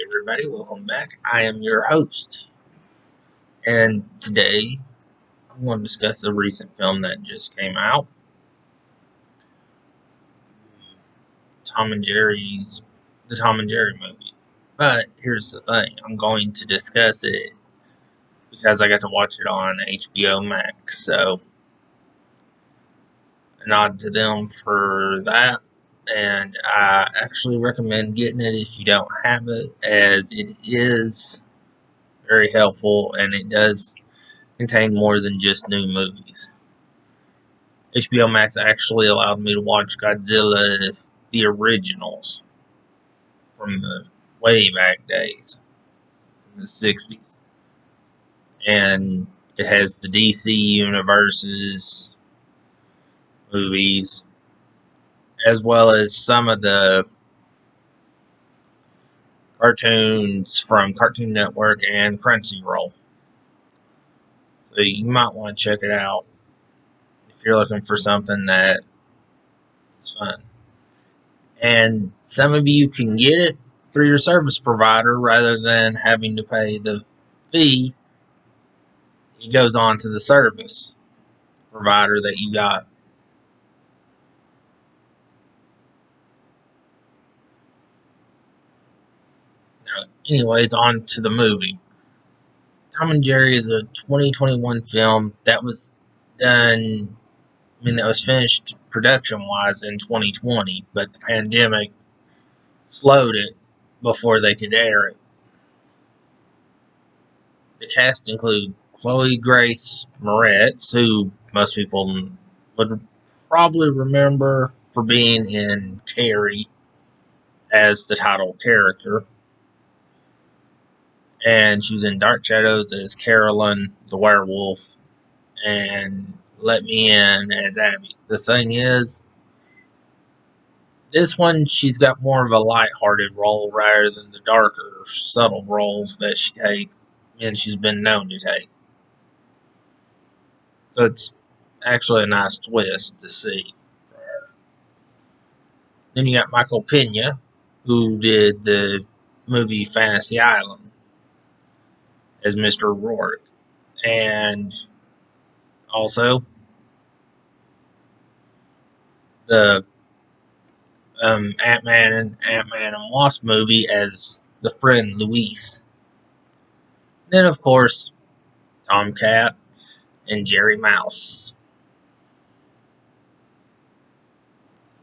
Everybody, welcome back. I am your host, and today I'm going to discuss a recent film that just came out, Tom and Jerry's, the Tom and Jerry movie. But here's the thing: I'm going to discuss it because I got to watch it on HBO Max. So, a nod to them for that. And I actually recommend getting it if you don't have it, as it is very helpful and it does contain more than just new movies. HBO Max actually allowed me to watch Godzilla, the originals, from the way back days, in the 60s. And it has the DC Universe's movies, as well as some of the cartoons from Cartoon Network and Crunchyroll. So you might want to check it out if you're looking for something that is fun. And some of you can get it through your service provider rather than having to pay the fee. It goes on to the service provider that you got. Now, anyways, on to the movie. Tom and Jerry is a 2021 film that was done, that was finished production-wise in 2020, but the pandemic slowed it before they could air it. The cast include Chloe Grace Moretz, who most people would probably remember for being in Carrie as the title character. And she was in Dark Shadows as Carolyn the werewolf, and Let Me In as Abby. The thing is, this one she's got more of a lighthearted role rather than the darker, subtle roles that she's been known to take. So it's actually a nice twist to see. Then you got Michael Pena, who did the movie Fantasy Island as Mr. Rourke. And also the Ant-Man and Wasp movie as the friend Luis. Then, of course, Tomcat and Jerry Mouse.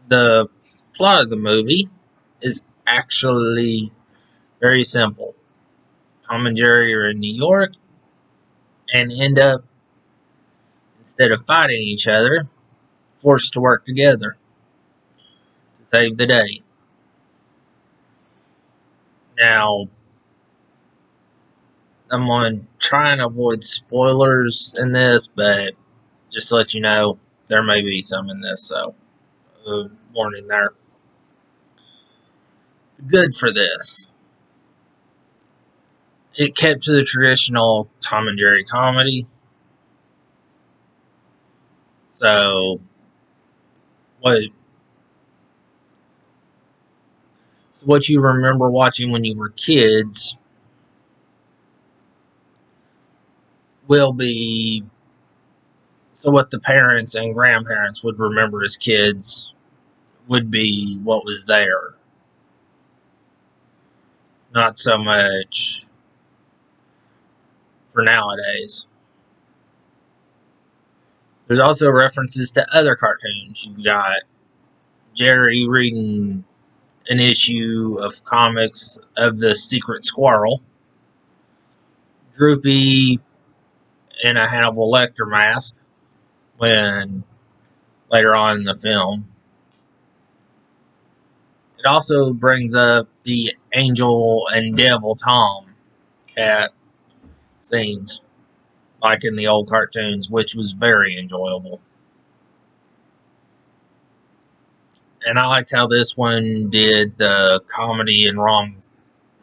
The plot of the movie is actually very simple. Tom and Jerry are in New York and end up, instead of fighting each other, forced to work together to save the day. Now, I'm going to try and avoid spoilers in this, but just to let you know, there may be some in this, so warning there. Good for this. It kept to the traditional Tom and Jerry comedy. So, what you remember watching when you were kids will be, so what the parents and grandparents would remember as kids would be what was there. Not so much for nowadays. There's also references to other cartoons. You've got Jerry reading an issue of comics of the Secret Squirrel, Droopy in a Hannibal Lecter mask when later on in the film. It also brings up the Angel and Devil Tom cat scenes, like in the old cartoons, which was very enjoyable. And I liked how this one did the comedy and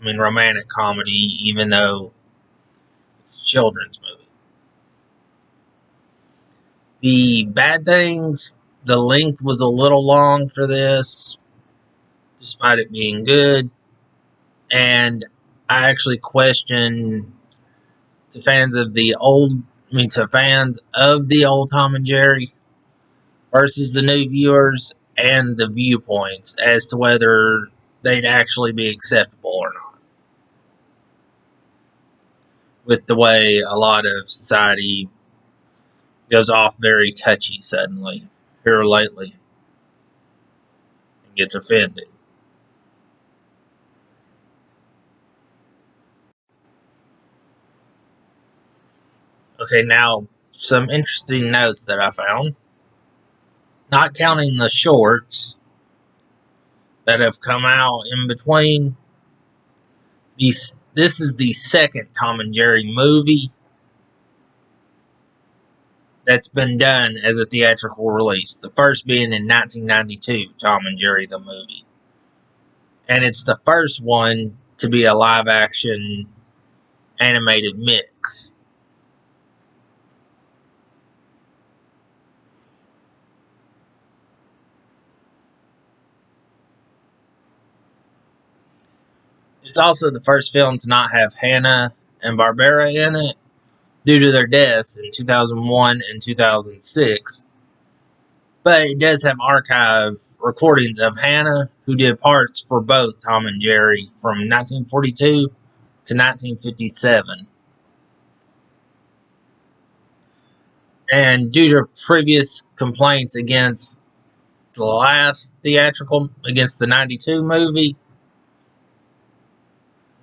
romantic comedy, even though it's a children's movie. The bad things, the length was a little long for this, despite it being good. And I actually question to fans of the old Tom and Jerry versus the new viewers and the viewpoints as to whether they'd actually be acceptable or not. With the way a lot of society goes off very touchy suddenly, here lately, and gets offended. Okay, now some interesting notes that I found. Not counting the shorts that have come out in between, this is the second Tom and Jerry movie that's been done as a theatrical release. The first being in 1992, Tom and Jerry the movie. And it's the first one to be a live action animated mix. It's also the first film to not have Hanna and Barbera in it due to their deaths in 2001 and 2006. But it does have archive recordings of Hanna, who did parts for both Tom and Jerry from 1942 to 1957. And due to previous complaints against the last theatrical, against the 92 movie,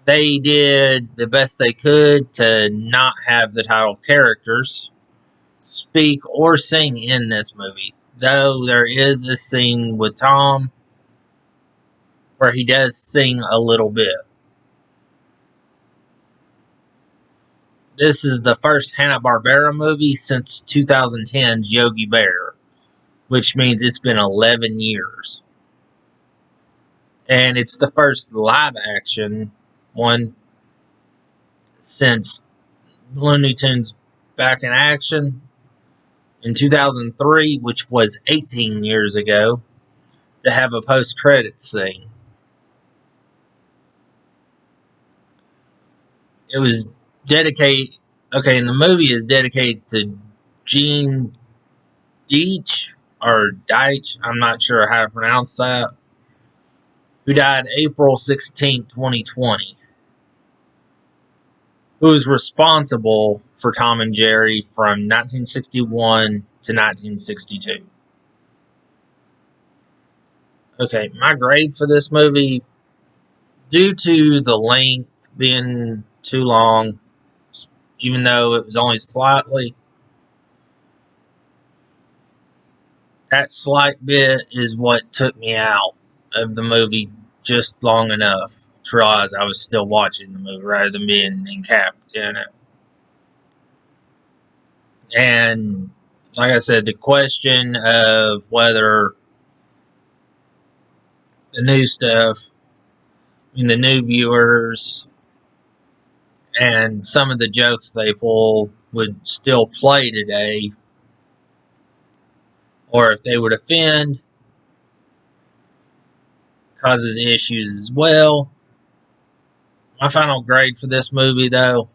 they did the best they could to not have the title characters speak or sing in this movie. Though there is a scene with Tom where he does sing a little bit. This is the first Hanna-Barbera movie since 2010's Yogi Bear, which means it's been 11 years. And it's the first live action one since Looney Tunes Back in Action in 2003, which was 18 years ago, to have a post-credits scene. It was dedicated, okay, and the movie is dedicated to Gene Deitch, or Deitch, I'm not sure how to pronounce that, who died April 16, 2020, who was responsible for Tom and Jerry from 1961 to 1962. Okay, my grade for this movie, due to the length being too long, even though it was only slightly, that slight bit is what took me out of the movie just long enough to realize I was still watching the movie rather than being encapped in it. And like I said, the question of whether the new stuff, the new viewers, and some of the jokes they pull would still play today, or if they would offend, causes issues as well. My final grade for this movie, though,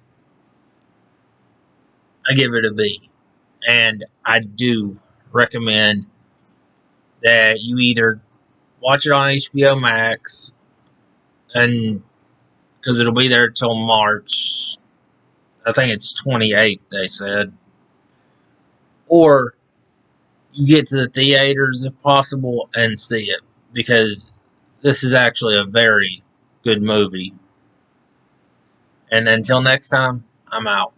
I give it a B. And I do recommend that you either watch it on HBO Max, and because it'll be there till March, I think it's 28th, they said, or you get to the theaters if possible and see it, because this is actually a very good movie. And until next time, I'm out.